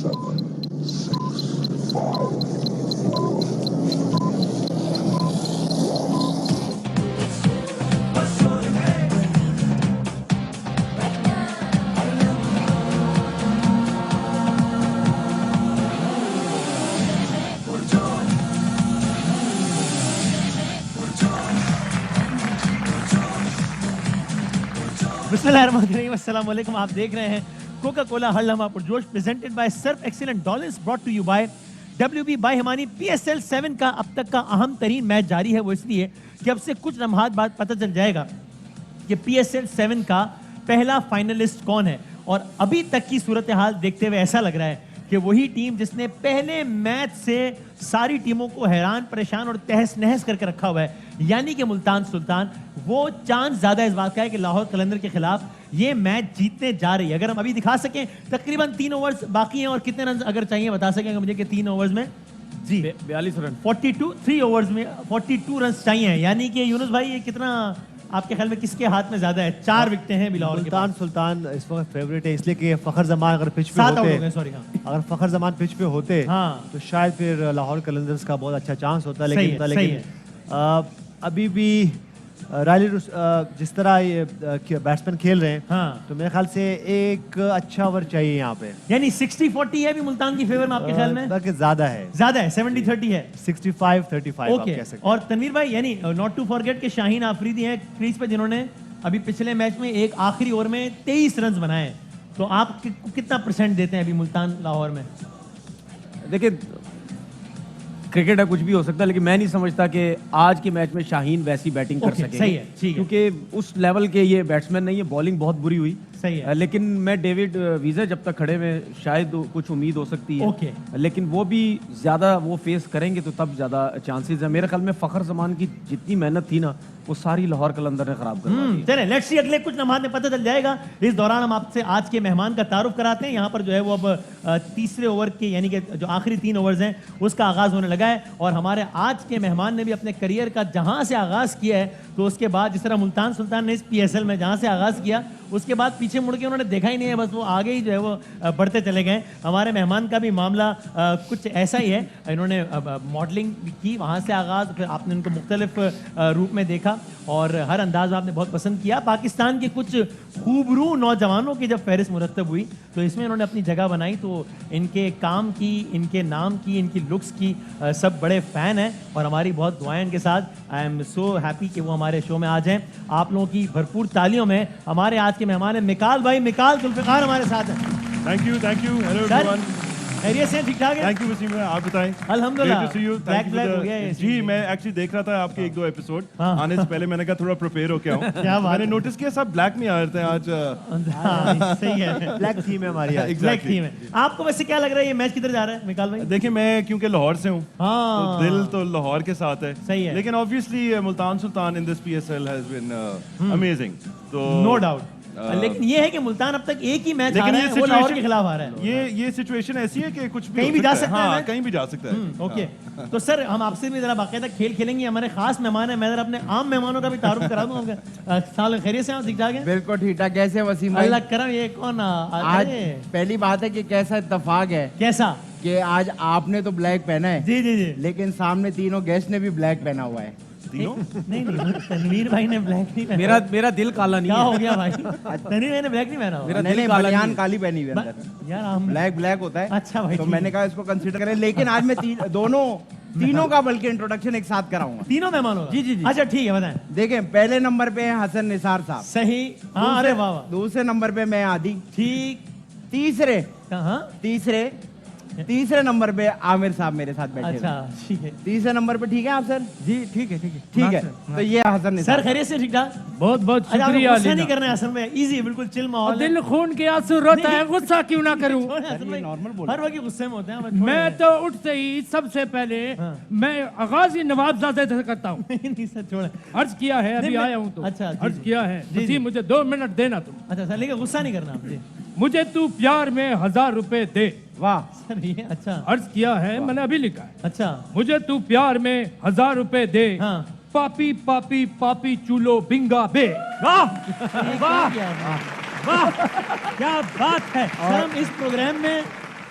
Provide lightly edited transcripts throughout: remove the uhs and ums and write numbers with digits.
बिस्मिल्लाहिर्रहमानिर्रहीम। आप देख रहे हैं कोका कोला हर लम्हा पुरजोश presented by Surf excellent dollars brought to you by WB by Himani. PSL 7 का अब तक का अहम तरीन मैच जारी है, वो इसलिए कि अब से कुछ लम्हात बाद पता चल जाएगा कि PSL 7 का पहला फाइनलिस्ट कौन है। और अभी तक की सूरत हाल देखते हुए ऐसा लग रहा है कि वही टीम जिसने पहले मैच से सारी टीमों को हैरान परेशान और तहस नहस करके रखा हुआ है, यानी कि मुल्तान सुल्तान, वो चांस ज्यादा इस बात का है कि लाहौर कलंदर के खिलाफ ये मैच जीतने जा रही है। अगर हम अभी दिखा सकें, तकरीबन 3 ओवर्स बाकी हैं और कितने रन अगर चाहिए बता सकेंगे मुझे कि 3 ओवर्स में जी 42 रन 42, 3 ओवर्स में 42 रन चाहिए, यानी कि यूनुस भाई ये कितना आपके ख्याल में किसके हाथ में ज्यादा है? 4 विकेटें हैं बिलावल के मुल्तान सुल्तान इस वक्त फेवरेट है, इसलिए कि फखर जमान अगर पिच पे होते, सॉरी हाँ, अगर फखर जमान पिच पे होते हाँ, तो शायद फिर लाहौर कलंदर्स का बहुत अच्छा चांस होता। सही लेकिन अभी भी रायली जिस तरह ये बैट्समैन खेल रहे हैं, हाँ, तो मेरे ख्याल से एक अच्छा ओवर चाहिए यहाँ पे। यानी 60-40 है भी मुल्तान की फेवर में आपके ख्याल में? ज्यादा है, 70-30 है, 65-35 ओके। और तनवीर भाई, यानी नॉट टू फॉरगेट के शाहीन आफरीदी हैं क्रीज पे, जिन्होंने अभी पिछले मैच में एक आखिरी ओवर में 23 रन बनाए। तो आप कितना परसेंट देते हैं अभी मुल्तान लाहौर में? देखिए, क्रिकेट है, कुछ भी हो सकता है, लेकिन मैं नहीं समझता कि आज के मैच में शाहीन वैसी बैटिंग कर सके। सही है, ठीक है, क्योंकि उस लेवल के ये बैट्समैन नहीं है। बॉलिंग बहुत बुरी हुई, सही है, लेकिन मैं डेविड वीजर जब तक खड़े में शायद कुछ उम्मीद हो सकती है। ओके, लेकिन वो भी ज्यादा वो फेस करेंगे तो तब ज्यादा चांसेस है। मेरे ख्याल में फखर जमान की जितनी मेहनत थी ना, वो सारी लाहौर कलंदर ने खराब कर दी। चले लेट्स सी, अगले कुछ लम्हात में पता चल जाएगा। इस दौरान हम आपसे आज के मेहमान का तारुफ कराते हैं। यहाँ पर जो है वो अब तीसरे ओवर के, यानी कि जो आखिरी 3 ओवर्स हैं उसका आगाज होने लगा है। और हमारे आज के मेहमान ने भी अपने करियर का जहां से आगाज किया है, तो उसके बाद जिस तरह मुल्तान सुल्तान ने इस PSL में जहां से आगाज किया, उसके बाद पीछे मुड़ के उन्होंने देखा ही नहीं है, बस वो आगे ही जो है वो बढ़ते चले गए। हमारे मेहमान का भी मामला कुछ ऐसा ही है। इन्होंने मॉडलिंग की, वहाँ से आगाज़, फिर आपने उनको मुख्तलिफ रूप में देखा और हर अंदाज आपने बहुत पसंद किया। पाकिस्तान के कुछ खूबरू नौजवानों की जब फहरिस्त मुरतब हुई तो इसमें इन्होंने अपनी जगह बनाई। तो इनके काम की, इनके नाम की, इनकी लुक्स की सब बड़े फ़ैन हैं और हमारी बहुत दुआएं इनके साथ। आई एम सो हैप्पी कि वो हमारे शो में आ जाएं। आप लोगों की भरपूर तालियों में हमारे आज के मेहमान हैं मिकाल भाई, मिकाल जुल्फ़िकार हमारे साथ हैं। Thank you, hello everyone. खैरियत से ठीक ठाक है? थैंक यू वसीम भाई, आप बताएं? अल्हम्दुलिल्लाह। Great to see you. Thank you for the- जी, मैं एक्चुअली देख रहा था आपके 1-2 एपिसोड आने से पहले, मैंने कहा थोड़ा प्रिपेयर होके आऊं। क्या बात मैंने नोटिस किया सब ब्लैक में आ रहे थे आज। सही है, ब्लैक थीम है हमारी आज। ब्लैक थीम है। आपको वैसे क्या लग रहा है ये मैच किधर जा रहा है मिकाल भाई? देखिए, मैं क्योंकि लाहौर से हूँ, हाँ, तो दिल तो लाहौर के साथ है। सही है, लेकिन obviously Multan Sultan in this PSL has been amazing, तो नो डाउट। लेकिन ये है कि मुल्तान अब तक एक ही मैच हारा है, वो लाहौर के खिलाफ आ रहा है। ये सिचुएशन ऐसी है कि कुछ कहीं भी जा सकता है। हाँ, कहीं भी जा सकता है। ओके, तो सर हम आपसे भी जरा बाकायदा खेल खेलेंगे। हमारे खास मेहमान है, मैं जरा अपने आम मेहमानों का भी तारुफ करा दूं आपका। साल खैरियत से, आप ठीक ठाक हैं? बिल्कुल ठीक ठाक। कैसे वसीम भाई? अल्लाह करम। ये कौन आज पहली बात है कि कैसा इत्तेफाक है, कैसा कि आज आपने तो ब्लैक पहना है, जी जी जी, लेकिन सामने तीनों गेस्ट ने भी ब्लैक पहना हुआ है। तीनों? नहीं, तनवीर भाई ने ब्लैक नहीं पहना। मेरा दिल काला नहीं क्या है। हो गया भाई? तनवीर भाई ने ब्लैक नहीं पहना हुआ। मेरा नहीं, दिल काला बनियान नहीं। काली पहनी हुई है अंदर। यार हम ब्लैक होता है। अच्छा भाई, तो ठीक मैंने है। कहा इसको कंसीडर करें, लेकिन आज मैं तीनों का बल्कि इंट्रोडक्शन एक साथ कराऊंगा। तीनों मेहमानों का? जी जी जी। अच्छा ठीक है, बताएं। देखें, पहले नंबर पे है हसन निसार साहब। सही, हाँ, अरे वाह वाह, दूसरे नंबर पे मैं आदि। ठीक। तीसरे नंबर पे आमिर साहब मेरे साथ बैठे। अच्छा ठीक है। तीसरे नंबर पे ठीक है आप सर? जी ठीक है ठीक है। तो ये हसन निसार सर खैरियत से ठीक ठाक? बहुत बहुत शुक्रिया। गुस्सा नहीं करना है असल में, इजी, बिल्कुल चिल माहौल है। दिल खून के आंसू रोता है, गुस्सा क्यों ना करूं? हर वक्त गुस्से में होते हैं। मैं तो उठते ही सबसे पहले मैं आगाज ही नवाबजादे से करता हूँ। नहीं सर, छोड़े। अर्ज किया है, अभी आया हूँ तो अच्छा, अर्ज किया है। जी, जी। मुझे 2 मिनट देना तुम। अच्छा सर, लेकिन गुस्सा नहीं करना आप जी। मुझे तू प्यार में 1000 रुपए दे। वाह सर ये अच्छा, अर्ज किया है, मैंने अभी लिखा है। अच्छा मुझे तू प्यार में 1000 रुपए दे। हाँ। पापी पापी पापी चूलो बिंगा बे। वाह वाह वाह, क्या बात है। सर हम इस प्रोग्राम में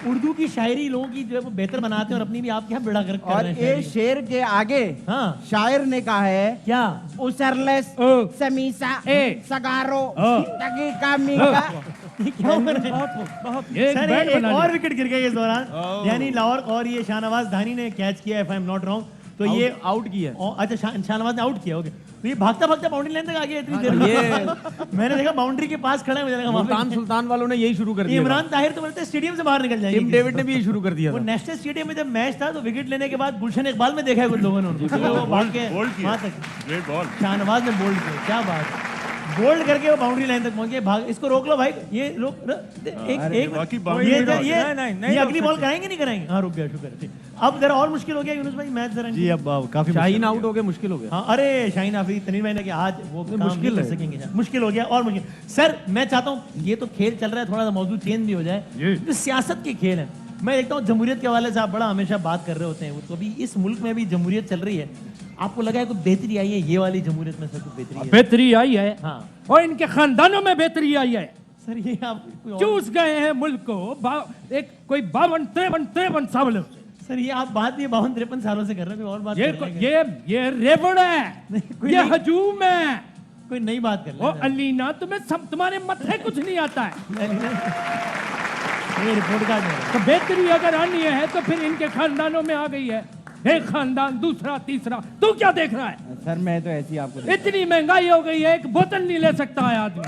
उर्दू की शायरी लोगों की जो है वो बेहतर बनाते हैं और अपनी भी आप क्या बेड़ा कर और रहे हैं ये शायरी। शेर के आगे हाँ शायर ने कहा है क्या उसरलेस ओ। समीसा ए। सगारो ओ। टकीका मीका। ये क्या हो रहा है? ये एक सर बैंड एक बना और लिया। विकेट गिर गया इस दौरान, यानी लाहौर और ये शाहनवाज धानी ने कैच किया, if I am not wrong. तो ये आउट किया है। अच्छा शाहनवाज ने आउट किया, ओके। तो ये भागता भागता बाउंड्री लाइन तक आ गया इतनी देर में। ये मैंने देखा बाउंड्री के पास खड़ा है, मुझे लगा वहाँ पे- मुल्तान सुल्तान वालों ने यही शुरू कर दिया। इमरान ताहिर तो बोलते स्टेडियम से बाहर निकल जाएंगे। टिम डेविड ने भी यही शुरू कर दिया वो था। नेशनल स्टेडियम में जब मैच था तो विकेट लेने के बाद गुलशन इकबाल में देखा है कुछ लोगों ने उनको, तो वो भाग के बोल्ड किया, वहाँ तक ग्रेट बॉल। शाहनवाज ने बोल्ड किया, क्या बात है, बोल्ड करके वो बाउंड्री लाइन तक पहुंच गए। भाग, इसको रोक लो भाई, ये रोक एक बाकी ये boundary ये नहीं, ये अगली बॉल कराएंगे नहीं कराएंगे? हाँ रुक गया, शुक्र है, ठीक। अब जरा और मुश्किल हो गया यूनुस भाई मैच जरा। जी अब काफी शाहीन आउट हो गया, मुश्किल हो गया। हाँ अरे शाहीन आफरीदी तनीर भाई ने कि आज वो काम मुश्किल नहीं कर है। सकेंगे, मुश्किल हो गया और मुश्किल। सर मैं चाहता हूँ ये तो खेल चल रहा है, थोड़ा सा मौजूद चेंज भी हो जाए। जो सियासत के खेल है, मैं देखता हूँ जमहूरियत के हवाले से आप बड़ा हमेशा बात कर रहे होते हैं, वो तो अभी इस मुल्क में भी जमहूरियत चल रही है, आपको लगा है कोई बेहतरी आई है ये वाली जमहूरियत में? सर कुछ बेहतरी है? बेहतरी आई है हाँ और इनके खानदानों में बेहतरी आई है। सर ये आप कोई और- चूस गए हैं मुल्क को एक कोई 52-53 सालों से। सर ये आप बात भी 52-53 सालों से कर रहे हैं, कोई और बात ये कर रहे हैं ये रेवड़ है, कोई ये नहीं। हजूम है। कोई नई बात कर ओ रहे हैं अलीना तुम्हारे मथे कुछ नहीं आता है। ये रिपोर्ट कार्ड है। तो बेहतरी अगर आनी है तो फिर इनके खानदानों में आ गई है, एक खानदान दूसरा तीसरा। तू क्या देख रहा है? सर मैं तो ऐसी आपको इतनी महंगाई हो गई है, एक बोतल नहीं ले सकता है आदमी।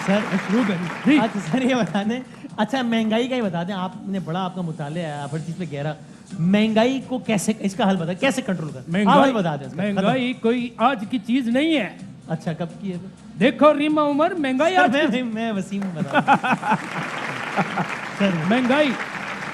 सर शुरू करिए। अच्छा सर ये बता दें, अच्छा महंगाई का ही बता दें, आपने बड़ा आपका मुताले है, आप हर चीज पे गहरा, महंगाई को कैसे, इसका हल बता, कैसे कंट्रोल कर? आप हल बता दें इसका। महंगाई कोई आज की चीज नहीं है। अच्छा कब की है? देखो रीमा उमर, महंगाई आज की मैं वसीम बता सर महंगाई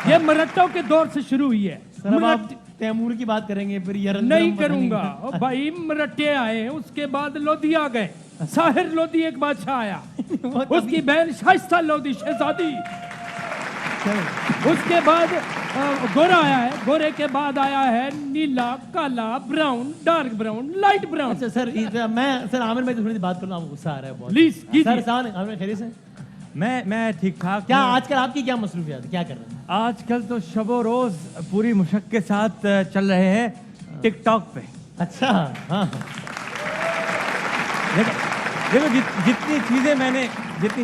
ये मराठों के दौर से शुरू हुई है। सर अब आप तैमूर की बात करेंगे फिर यरंदरम नहीं पता करूंगा। और भाई मराठे आए, उसके बाद लोधी आ गए, साहिर लोधी एक बादशाह आया, वो तो उसकी बहन शाइस्ता लोधी शहजादी, उसके बाद गोरा आया है, गोरे के बाद आया है नीला, काला, brown, dark brown, light brown. अच्छा सर मैं सर आमिर भाई थोड़ी सी बात करूँ, आपको गुस्सा आ रहा है बहुत। प्लीज कीजिए। सर साहब आमिर खैरियत से? मैं ठीक ठाक क्या हूँ। आजकल आपकी क्या मसरूफियत है, क्या कर रहे हैं? आजकल तो शबो रोज पूरी मुशक के साथ चल रहे हैं टिकटॉक पे। अच्छा हाँ देखो जितनी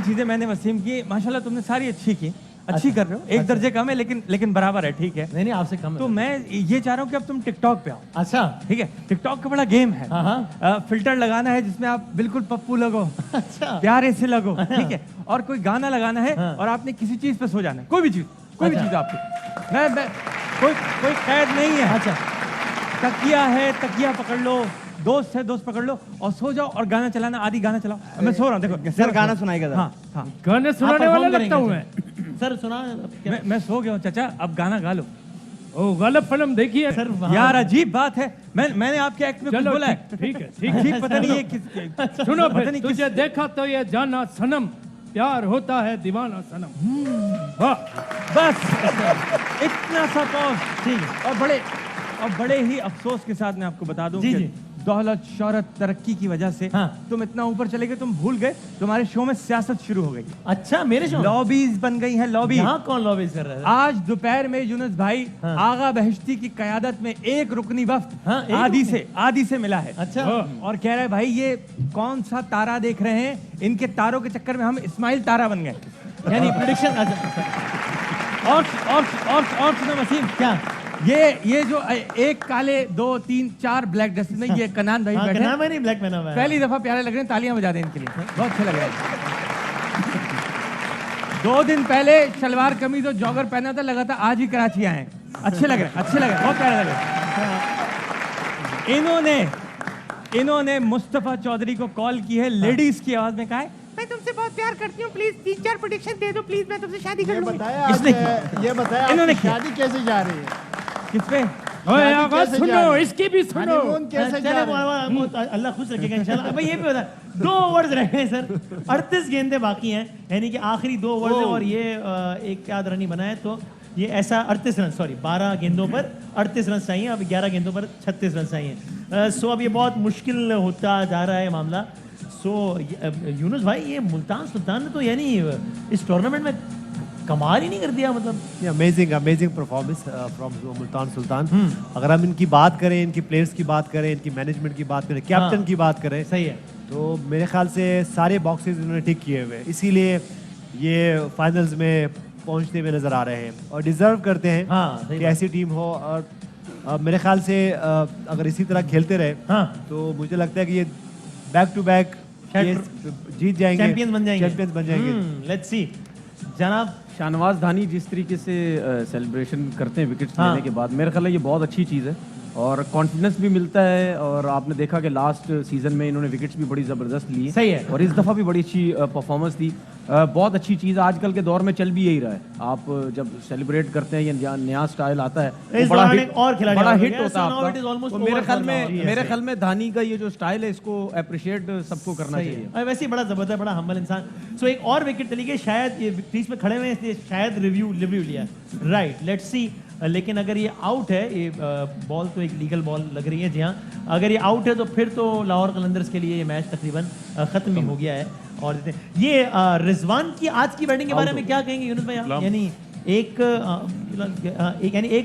चीजें मैंने वसीम की, माशाल्लाह तुमने सारी अच्छी की, अच्छी कर रहे हो। एक दर्जे कम है लेकिन बराबर है, ठीक है। नहीं नहीं आपसे कम है। तो मैं ये चाह रहा हूँ कि अब तुम टिकटॉक पे आओ, अच्छा ठीक है। टिकटॉक का बड़ा गेम है। हाँ हाँ फिल्टर लगाना है जिसमें आप बिल्कुल पप्पू लगो, अच्छा प्यारे से लगो, ठीक है। और कोई गाना लगाना है हाँ। और आपने किसी चीज पे सो जाना है, कोई भी अच्छा। चीज आपकी। मैं कोई कैद नहीं है। अच्छा तकिया है, तकिया पकड़ लो, दोस्त है, दोस्त पकड़ लो और सो जाओ, और गाना चलाना, आदि गाना चलाओ। मैं सो रहा हूँ, देखो सर गाना सुनाएगा जरा। हाँ हाँ। गाने सुनाने आप वाला perform लगता हूँ करेंगे मैं। सर सुना मैं सो गया हूँ चाचा, अब गाना गा लो। ओ गलत फिल्म देखिए सर वहाँ- यार अजीब बात है, मैंने आपके एक्ट में कुछ चलो बोला है? ठीक है ठीक है। ठीक, पता नहीं ये किस सुनो पता फिर, नहीं तुझे देखा तो ये जाना सनम, प्यार होता है दीवाना सनम। वाह बस इतना सा पॉज। ठीक है और बड़े ही अफसोस के साथ मैं आपको बता दूं जी, कि जी। दौलत, शोहरत, तरक्की की वजह से हाँ। तुम इतना ऊपर चले गए, तुम भूल गए तुम्हारे शो में सियासत शुरू हो गई, अच्छा मेरे शो लॉबीज बन गई हैं, लॉबी। यहाँ कौन लॉबीज कर रहा है? आज दोपहर में यूनुस भाई हाँ। आगा बहिश्ती की क़यादत में एक रुकनी वफ्द हाँ, एक आदि से मिला है। अच्छा और कह रहे हैं भाई ये कौन सा तारा देख रहे हैं, इनके तारों के चक्कर में हम इस्माइल तारा बन गए। यानी प्रोडिक्शन अच्छा और सुनो वसीम, क्या ये जो एक काले, 2 3 4 ब्लैक ड्रेस में ये कनान भाई हाँ बैठे नाम हैं, है नहीं ब्लैक पहना हुआ है। पहली दफा प्यारे लग रहे हैं, तालियां बजा दें इनके लिए, बहुत अच्छे लग रहे हैं। 2 दिन पहले शलवार कमीज और जॉगर पहना था, लगा था आज ही कराची आए हैं। अच्छे लग रहे हैं, अच्छे लग रहे हैं, बहुत प्यारे लग रहे हैं। इन्होंने मुस्तफा चौधरी को कॉल की है, लेडीज की आवाज में कहा है, मैं तुमसे बहुत प्यार करती हूँ, प्लीज 3-4 प्रोडिक्शन दे दो, प्लीज मैं तुमसे शादी कर लूंगी। ये बताया इन्होंने आपकी शादी कैसे जा रही है? किस पे? ओए शादी आवाज कैसे सुनो, जा रही है? इसकी भी सुनो। हनीमून कैसे जा चलो रही है? अल्लाह खुश रखेगा इंशाल्लाह। भाई ये भी बता 2 ओवर्स रह गए सर, 38 गेंदें बाकी हैं, यानी कि आखिरी 2 ओवर्स है और ये एक याद रन ही बना है, तो ये ऐसा 38 रन, सॉरी 12 गेंदों पर 38 रन चाहिए, अब 11 गेंदों पर 36 रन चाहिए। सो अब ये बहुत मुश्किल होता जा रहा है मामला। सो सो यूनुस भाई, ये मुल्तान सुल्तान ने तो यानी इस टूर्नामेंट में कमाल ही नहीं कर दिया, मतलब amazing performance from Multan Sultan. अगर हम इनकी बात करें, इनकी प्लेयर्स की बात करें, इनकी मैनेजमेंट की बात करें, कैप्टन की बात करें, सही है। तो मेरे ख्याल से सारे बॉक्सेस इन्होंने टिक किए हुए हैं, इसीलिए ये फाइनल्स में पहुंचते हुए नजर आ रहे हैं और डिजर्व करते हैं हाँ, कि ऐसी टीम हो। और मेरे ख्याल से अगर इसी तरह खेलते रहे तो मुझे लगता है कि ये बैक टू बैक जीत जाएंगे, चैंपियंस बन जाएंगे। लेट्स सी जनाब। शाहनवाज धानी जिस तरीके से सेलिब्रेशन करते हैं विकेट्स लेने के बाद, मेरे ख्याल है ये बहुत अच्छी चीज़ है और कॉन्फिडेंस भी मिलता है। और आपने देखा कि लास्ट सीजन में इन्होंने विकेट्स भी बड़ी ज़बरदस्त ली, सही है, और इस दफ़ा भी बड़ी अच्छी परफॉर्मेंस थी। बहुत अच्छी चीज़ आजकल के दौर में चल भी यही रहा है। आप जब सेलिब्रेट करते हैं या नया स्टाइल आता है तो बड़ा हिट होता है आपका। तो मेरे ख्याल में धानी का ये जो स्टाइल है इसको अप्रिशिएट सबको करना चाहिए। वैसे ही बड़ा जबरदस्त, बड़ा हम्बल इंसान। सो एक और विकेट चली गई, शायद ये क्रीज में खड़े हुए हैं, शायद रिव्यू लिया, राइट, लेट्स सी। लेकिन अगर ये आउट है, ये बॉल तो एक लीगल बॉल लग रही है, जी हाँ, अगर ये आउट है तो फिर तो लाहौर कलंदर्स के लिए ये मैच तकरीबन खत्म ही हो गया है। और ये रिजवान की आज की बैटिंग के बारे में क्या कहेंगे यूनुस भाई? यानी एक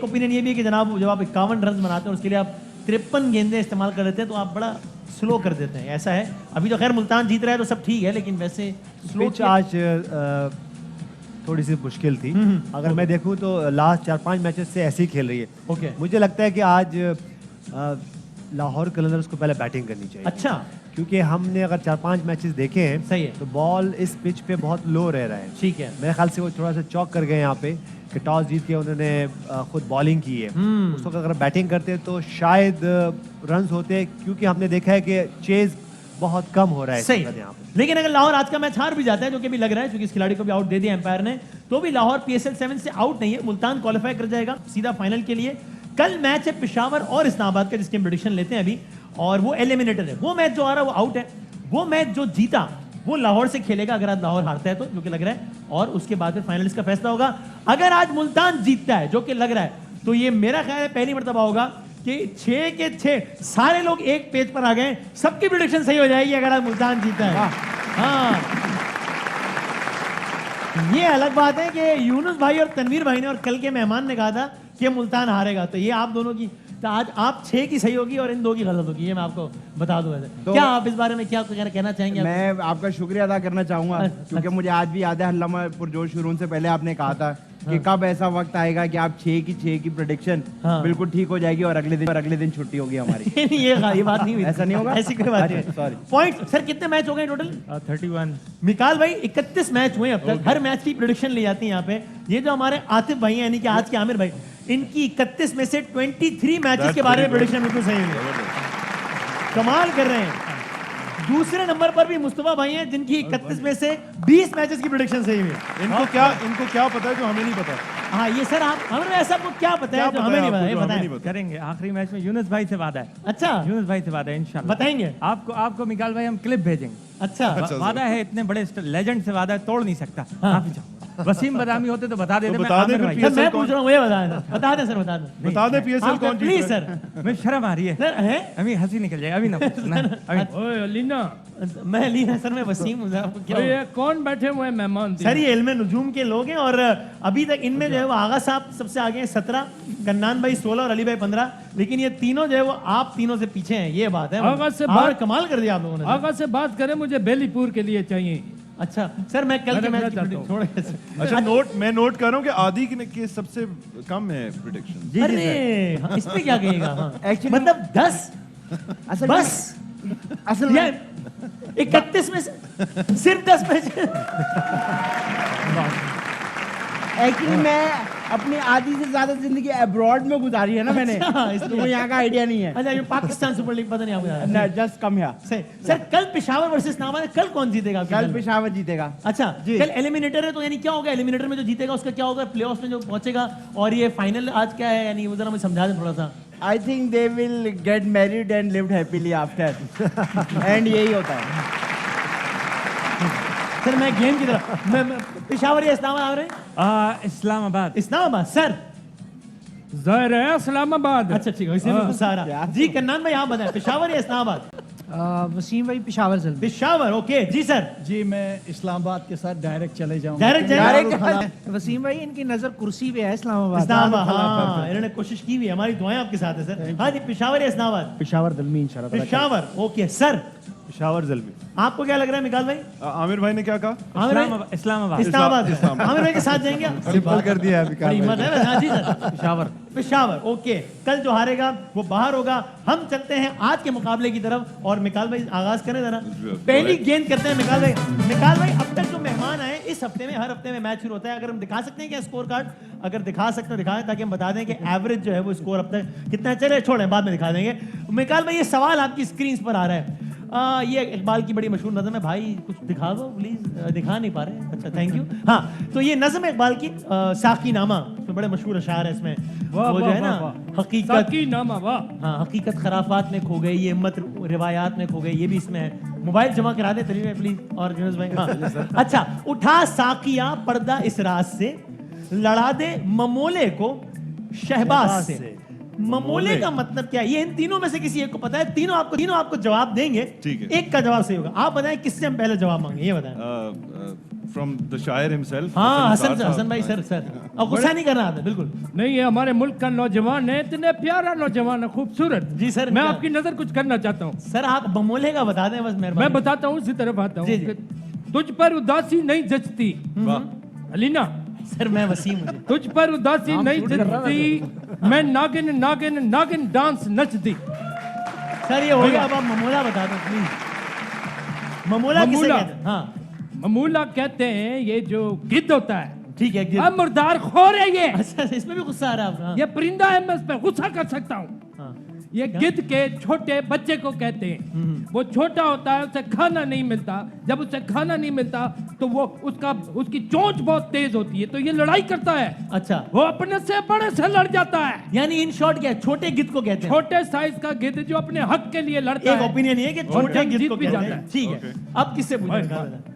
ओपिनियन ये भी है कि जनाब जब आप 51 रन बनाते हैं उसके लिए आप 53 गेंदें इस्तेमाल कर देते हैं तो आप बड़ा स्लो कर देते हैं, ऐसा है। अभी तो खैर मुल्तान जीत रहा है तो सब ठीक है, लेकिन वैसे स्लो आज थोड़ी सी मुश्किल थी। अगर मैं देखूं तो लास्ट 4-5 मैचेस से ऐसे ही खेल रही है। ओके, मुझे लगता है कि आज लाहौर कलंदर्स को पहले बैटिंग करनी चाहिए। अच्छा, क्योंकि हमने अगर 4-5 मैचेस देखे हैं, सही है, तो बॉल इस पिच पे बहुत लो रह रहा है। ठीक है, मेरे ख्याल से वो थोड़ा सा चौक कर गए यहाँ पे कि टॉस जीत के उन्होंने खुद बॉलिंग की है। उस वक्त अगर बैटिंग करते तो शायद रन्स होते, क्योंकि हमने देखा है कि चेज बहुत कम हो रहा है सही। यहाँ पे। लेकिन अगर लाहौर आज का मैच हार भी जाता है, जो कि भी लग रहा है क्योंकि इस खिलाड़ी को भी आउट दे दिया एम्पायर ने, तो भी लाहौर PSL 7 से आउट नहीं है, मुल्तान क्वालिफाई कर जाएगा सीधा फाइनल के लिए। कल मैच है पेशावर और इस्लामाबाद का, जिसके हम प्रेडिक्शन लेते हैं अभी, और वो एलिमिनेटर है। वो मैच जो आ रहा है वो आउट है, वो मैच जो जीता वो लाहौर से खेलेगा अगर आज लाहौर हारता है तो, जो कि लग रहा है, और उसके बाद फिर फाइनलिस्ट का फैसला होगा। अगर आज मुल्तान जीतता है, जो कि लग रहा है, तो ये मेरा ख्याल है पहली मर्तबा होगा कि 6 के 6 सारे लोग एक पेज पर आ गए, सबकी प्रेडिक्शन सही हो जाएगी अगर आज मुल्तान जीता है। हाँ, ये अलग बात है कि यूनुस भाई और तनवीर भाई ने और कल के मेहमान ने कहा था कि मुल्तान हारेगा, तो ये आप दोनों की, तो आज आप 6 की सही होगी और इन 2 की गलत होगी, ये मैं आपको बता दूं। तो क्या आप इस बारे में क्या कहना चाहेंगे? मैं आपका शुक्रिया अदा करना चाहूंगा, क्योंकि मुझे आज भी याद है अल्लामा पुरजोश शुरू से पहले आपने कहा था कि कब ऐसा वक्त आएगा कि आप 6 की प्रेडिक्शन बिल्कुल ठीक हो जाएगी और अगले दिन छुट्टी होगी हमारी। ये बात नहीं हुई, ऐसा नहीं होगा, ऐसी कोई बात नहीं। सॉरी। पॉइंट सर, कितने मैच हो गए टोटल? 31। मिकाल भाई 31 मैच हुए अब तक, हर मैच की प्रेडिक्शन ली जाती है यहाँ पे। ये जो हमारे आतिफ भाई हैं, यानी कि आज के आमिर भाई, इनकी 31 में से 23 मैचेस के बारे में प्रेडिक्शन बिल्कुल सही हुई है, कमाल कर रहे हैं। दूसरे नंबर पर भी मुस्तफा भाई हैं, जिनकी 31 में से 20 मैचेस की प्रेडिक्शन सही हुई है। इनको क्या पता है जो हमें नहीं पता? हाँ, ये सर आप हमें ऐसा आपको क्या पता है जो हमें नहीं पता? ये बताएं। करेंगे आखिरी मैच में यूनुस भाई से वादा है। अच्छा, यूनुस भाई से वादा है, इंशाल्लाह बताएंगे आपको मिकाल भाई हम क्लिप भेजेंगे। अच्छा, वादा है, इतने बड़े लेजेंड से वादा है, तोड़ नहीं सकता। आप ही जाओ। वसीम बदामी होते तो बता देते। बता दें फिर सर, मैं पूछ रहा हूँ, ये बता दें सर, बता दें। बता दे PSL कौन जीत प्लीज रहा है? सर। मैं शर्म आ रही है सर है, अभी हंसी निकल जाए, अभी ना ओए अलीना, मैं लीना सर, मैं वसीम हूँ, आपको क्या ओए हुआ? ये कौन बैठे हुए हैं मेहमान? सर ये इल्मे नुजूम के लोग हैं, और अभी तक इनमें जो है वो आगा साहब सबसे आगे हैं 17, कन्नान भाई 16 और अली भाई 15, लेकिन ये तीनों जो है वो आप तीनों से पीछे हैं, ये बात है। आगा से और कमाल कर दिया आप लोगों ने। आगा से बात करें, मुझे बेलीपुर के लिए चाहिए। अच्छा सर, मैं कल के मैं मैच चाहता हूं। छोड़ अच्छा, मैं नोट कर रहा हूँ कि आदि के सबसे कम है प्रेडिक्शन। अरे हाँ, इस पे क्या कहेगा? हाँ, Actually- मतलब 10 असल बस, असल ये में 31 में से सिर्फ 10 मैच। एक्चुअली मैं अपनी आधी से ज्यादा जिंदगी अब्रॉड में गुजारी है ना मैंने, अच्छा, तो इसलिए। वो यहाँ का आइडिया नहीं है। अच्छा, ये पाकिस्तान सुपर लीग पता नहीं आपको? जस्ट कम है। सही सर, कल पेशावर वर्सेस नामा, कल कौन जीतेगा? कल पेशावर जीतेगा। अच्छा, जी। कल एलिमिनेटर है, तो यानी क्या होगा? एलिमिनेटर में जो जीतेगा उसका क्या होगा? प्लेऑफ्स में जो पहुंचेगा, और ये फाइनल आज क्या है, यानी वो जरा मुझे समझा दें थोड़ा सा। I think they will get married and lived happily after, and यही होता है। सर मैं गेम की तरफ, मैं पेशावर या इस्लामाबाद आ रहे हैं? इस्लामाबाद। इस्लामाबाद सर। ज़ाहिर है इस्लामाबाद। अच्छा ठीक है, इसी में गुस्सा आ रहा। जी कन्नान भाई आप बताएं, पेशावर या इस्लामाबाद? वसीम भाई पेशावर जल्दी। पेशावर, ओके जी सर। जी मैं इस्लामाबाद के साथ डायरेक्ट चले जाऊंगा। डायरेक्ट वसीम भाई इनकी नजर कुर्सी पे है इस्लामाबाद। इस्लामाबाद, हाँ इन्होंने कोशिश की हुई है, हमारी दुआएं आपके साथ है सर। हाँ जी, पेशावर या इस्लामाबाद? पेशावर दलमी इंशाल्लाह। Peshawar, okay sir. पेशावर जलमी। आपको क्या लग रहा है मिकाल भाई? आमिर भाई ने क्या कहा? इस्लामाबाद। इस्लामाबाद। आमिर भाई के साथ जाएंगे? सिंपल कर दिया है बड़ी मिकाल हिम्मत भाई। है। हाँ जी सर। पेशावर, पेशावर, ओके। कल जो हारेगा वो बाहर होगा। हम चलते हैं आज के मुकाबले की तरफ और मिकाल भाई आगाज करें जरा। पहली गेंद करते हैं मिकाल भाई। मिकाल भाई अब तक जो मेहमान आए इस हफ्ते में, हर हफ्ते में मैच शुरू होता है, अगर हम दिखा सकते हैं क्या स्कोर कार्ड? अगर दिखा सकते हो दिखाएं ताकि हम बता दें कि एवरेज जो है वो स्कोर अब तक कितना है। चले छोड़ें, बाद में दिखा देंगे। मिकाल भाई ये सवाल आपकी स्क्रीन पर आ रहा है। ये इकबाल की बड़ी मशहूर नज़म है, भाई कुछ दिखा दो प्लीज। दिखा नहीं पा रहे, अच्छा थैंक यू। हाँ तो ये नज़म है इकबाल की, साकी नामा, तो बड़े मशहूर अशार है इसमें। वो जो है ना हकीकत, साकी नामा, वाह। हाँ हकीकत खराफात में खो गई, ये हिम्मत रिवायात में खो गई, ये भी इसमें है। मोबाइल जमा करा दे तरीके प्लीज। और जुनूस भाई हाँ अच्छा, उठा साकिया पर्दा इस रात से, लड़ा दे ममोले को शहबाज से। ममोले का मतलब क्या है? ये इन तीनों में से किसी एक को पता है? तीनों आपको जवाब देंगे, ठीक है। एक का जवाब सही होगा। आप बताएं किससे हम पहले जवाब मांगे, ये बताएं। फ्रॉम द शायर हिमसेल्फ। हाँ हसन भाई सर। और गुस्सा नहीं करना आता बिल्कुल नहीं, ये हमारे मुल्क का नौजवान है, इतने प्यारा नौजवान है, खूबसूरत। जी सर। मैं आपकी नजर कुछ करना चाहता हूँ सर। आप ममोले का बता दें बस मेहरबानी। मैं बताता हूँ, उसी तरफ आता हूँ। जी, जी। तुझ पर उदासी नहीं जचती अलीना, सर मैं वसीम हूँ। तुझ पर उदासी नहीं जचती, मैं नागिन नागिन नागिन डांस नचती। सर ये हो गया, अब आप ममोला बता दो प्लीज। ममोला किसे कहते हैं? हाँ ममूला कहते हैं ये जो गिद्ध होता है। ठीक है, गिद्ध। अब मुर्दार खोर है ये। अच्छा इसमें भी गुस्सा आ रहा है आपका? ये परिंदा है, मैं इस पे गुस्सा कर सकता हूँ। हाँ। ये गिद्ध के छोटे बच्चे को कहते हैं। वो छोटा होता है, उसे खाना नहीं मिलता। जब उसे खाना नहीं मिलता तो वो उसकी चोंच बहुत तेज होती है, तो ये लड़ाई करता है। अच्छा, वो अपने से बड़े से लड़ जाता है। यानी इन शॉर्ट क्या है? छोटे गिद्ध को कहते हैं। छोटे साइज का गिद्ध जो अपने हक के लिए लड़ता है। एक ओपिनियन ये है कि और छोटे जंग गिद्ध जीत को भी कहते जाता हैं। है। ठीक है, अब किससे पूछें?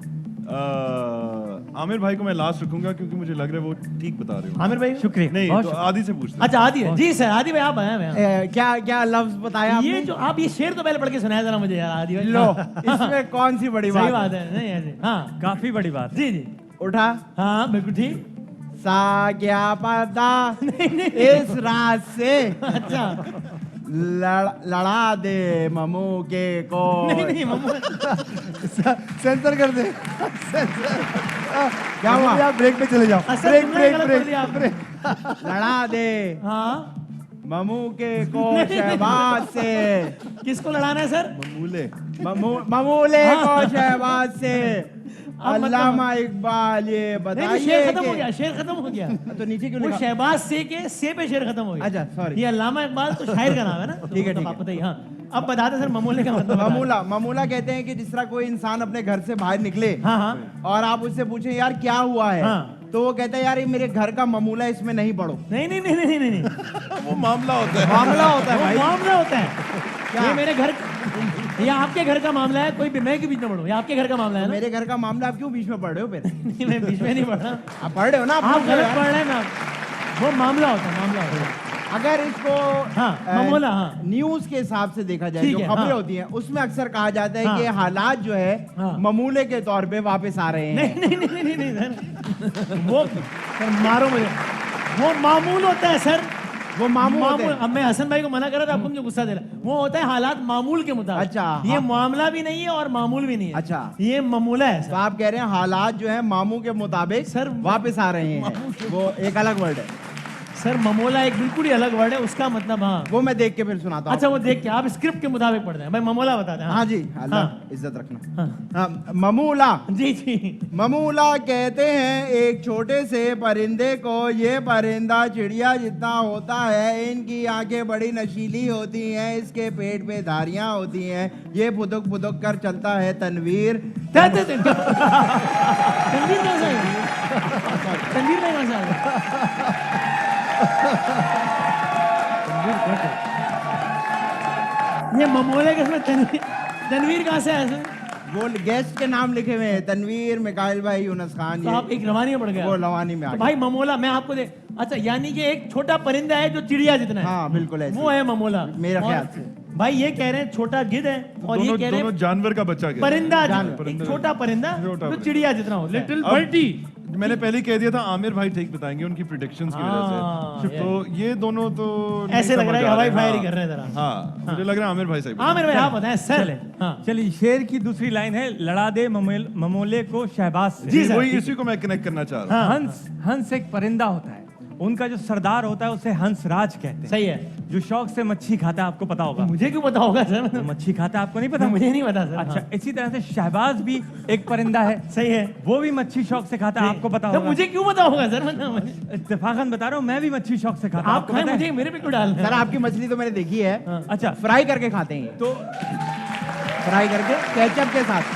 आमिर भाई को मैं लास्ट रखूंगा क्योंकि मुझे लग रहा है वो ठीक बता रहे हो। आमिर भाई शुक्रिया। नहीं तो आदि से पूछते हैं। अच्छा आदि है जी सर। आदि भाई आप आए क्या क्या लफ्ज बताया ये आपने? जो आप ये शेर तो पहले पढ़ के सुनाया जरा मुझे यार आदि भाई। लो इसमें कौन सी बड़ी सही बात बात है। नहीं ऐसे हाँ काफी बड़ी बात। जी जी उठा हाँ बिल्कुल ठीक। सा क्या पर्दा इस रात से, अच्छा लड़ा दे ममू के को। नहीं मम्मू सेंसर कर दे। क्या हुआ? आप ब्रेक पे चले जाओ। असल ब्रेक तुमने ब्रेक गलत ब्रेक बोल दिया आपने। लड़ा दे हाँ ममू के को शहबाज से। किसको लड़ाना है सर? ममूले को शहबाज से। अब मतलब- अल्लामा इकबाल ये नहीं बताइए शेर खत्म कि- हो गया, शेर खत्म हो गया। तो नीचे क्यों वो लिखा? शहबाज से के से पे शेर खत्म हो गया। अच्छा, sorry। ये अल्लामा इकबाल तो शायर का नाम है ना? तो ठीक है, मतलब ठीक आप है। बताइए। हाँ अब बता दें सर ममूले का मतलब बता दें। ममूला कहते हैं कि जिस तरह कोई इंसान अपने घर से बाहर निकले हाँ हाँ और आप उससे पूछें यार क्या हुआ है, हाँ। तो वो कहता है यार ये मेरे घर का मामूला है, इसमें नहीं पढ़ो। नहीं नहीं नहीं नहीं नहीं वो मामला होता है। मामला होता है वो भाई। मामला होता है। ये मेरे घर, ये आपके घर का मामला है, कोई भी मैं के बीच में पढ़ूं? ये आपके घर का मामला है ना? मेरे घर का मामला आप क्यों बीच में पढ़ रहे हो फिर? नहीं मैं बीच में नहीं पढ़ रहा। आप पढ़ रहे हो ना? आप लोग गलत यार। पढ़ रहे हैं ना। वो मामला होता है, मामला होता है। अगर इसको हाँ, मामूला, हाँ। न्यूज के हिसाब से देखा जाए, ठीक जो है, खबरें हाँ। होती हैं उसमें अक्सर कहा जाता है हाँ। कि ये हालात जो है हाँ। मामूले के तौर पे वापस आ रहे हैं। नहीं नहीं नहीं नहीं नहीं सर, वो सर मारो मुझे। वो मामूल होता है सर। वो मामूल होते हैं। अब मैं हसन भाई को मना कर रहा था, आपको मुझे गुस्सा दे रहा। वो होता है हालात मामूल के मुताबिक। अच्छा, ये हाँ। मामला भी नहीं है और मामूल भी नहीं है। अच्छा। ये मामूला है तो सर। आप कह रहे हैं हालात जो है मामू के मुताबिक सर, वापस आ रहे हैं, वो एक अलग वर्ड है। सर ममोला एक बिल्कुल ही अलग वर्ड है, उसका मतलब हाँ। वो मैं देख के फिर सुनाता हूँ। अच्छा वो देख के आप स्क्रिप्ट के मुताबिक पढ़ते हैं। भाई ममोला बताते हैं। हाँ जी, अल्लाह हाँ। इज्जत रखना। हाँ। हाँ, ममूला जी जी ममूला कहते हैं एक छोटे से परिंदे को। ये परिंदा चिड़िया जितना होता है, इनकी आंखें बड़ी नशीली होती हैं, इसके पेट पे धारियां होती हैं, ये फुदुक फुदुक कर चलता है तनवीर। तनवीर कहाँ से आया? तनवीर भाई कहाँ से आया? ये ममोले के इसमें तनवीर कहाँ से आया सर? वो गेस्ट के नाम लिखे हुए हैं, तनवीर, मिकाइल भाई, यूनस खान। तो आप एक रवानी में पड़ गया। वो लवानी में आ तो गया। भाई ममोला मैं आपको दे। अच्छा यानी कि एक छोटा परिंदा है जो चिड़िया जितना है। हाँ बिल्कुल ऐसे। वो है ममोला। मेरा और ख्याल से भाई ये कह रहे हैं छोटा गिद्ध है और ये कह रहे दोनों हैं जानवर का बच्चा क्या परिंदा, एक छोटा परिंदा जो चिड़िया जितना हो, लिटिल बर्डी। मैंने पहले कह दिया था आमिर भाई ठीक बताएंगे उनकी प्रिडिक्शंस की वजह से। तो ये दोनों तो ऐसे लग रहा है कि हवाई फायर ही कर रहे हैं जरा। हाँ मुझे लग रहा है आमिर भाई सही आमिर भाई आप बताएं सर। हाँ चलिए, शेर की दूसरी लाइन है, लड़ा दे ममोले को शहबाज से। जी सर, वही इसी को मैं कनेक्ट करना चाह रहा हूँ। हंस, हंस एक परिंदा होता है, उनका जो सरदार होता है उसे हंसराज कहते हैं। सही है। जो शौक से मच्छी खाता है, आपको पता होगा। मुझे क्यों पता होगा सर? वो मच्छी खाता है, आपको नहीं पता? मुझे नहीं पता सर। अच्छा, इसी तरह से शहबाज भी एक परिंदा है। सही है। वो भी मच्छी शौक से खाता है, आपको पता तो होगा। मुझे क्यों पता होगा सर? इत्तेफाकन बता रहा हूँ, मैं भी मच्छी शौक से खाता हूँ। आप खाएं, मुझे मेरे पे क्यों डाल रहे हैं? सर आपकी मछली तो मैंने देखी है, अच्छा, फ्राई करके खाते हैं, तो फ्राई करके केचप के साथ।